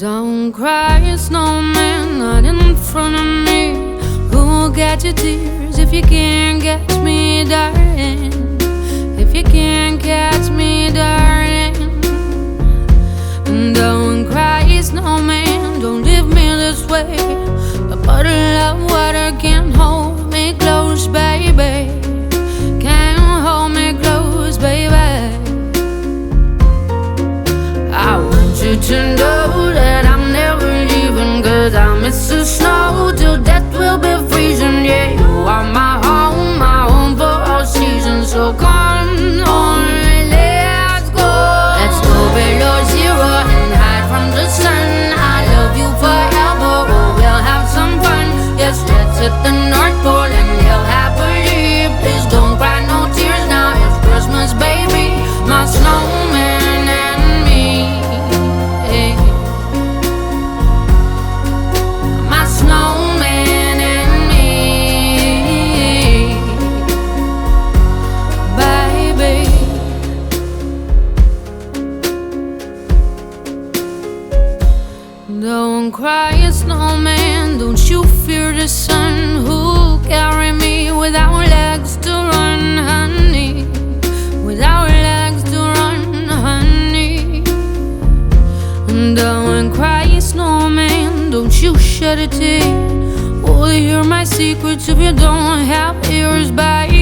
Don't cry, snowman, not in front of me. Who'll get your tears if you can't catch me, darling? If you can't catch me, darling. Don't cry, snowman, don't leave me this way. A bottle of water can't hold me close, baby. Can't hold me close, baby. I want you to know that I'm never leaving, 'cause I miss the snow till death will be freezing. Yeah, you are my home for all seasons. So come on, let's go. Let's go below zero and hide from the sun. I love you forever, oh, we'll have some fun. Yes, let's hit the North Pole and live happily. Please don't cry no tears now, it's Christmas, baby. My snowman and me. My snowman and me, baby. Don't cry, snowman, don't you fear the sun. Who'll carry me without legs to run, honey? Without legs to run, honey. Don't cry, snowman, don't you shed a tear. Will you hear my secrets if you don't have ears, baby?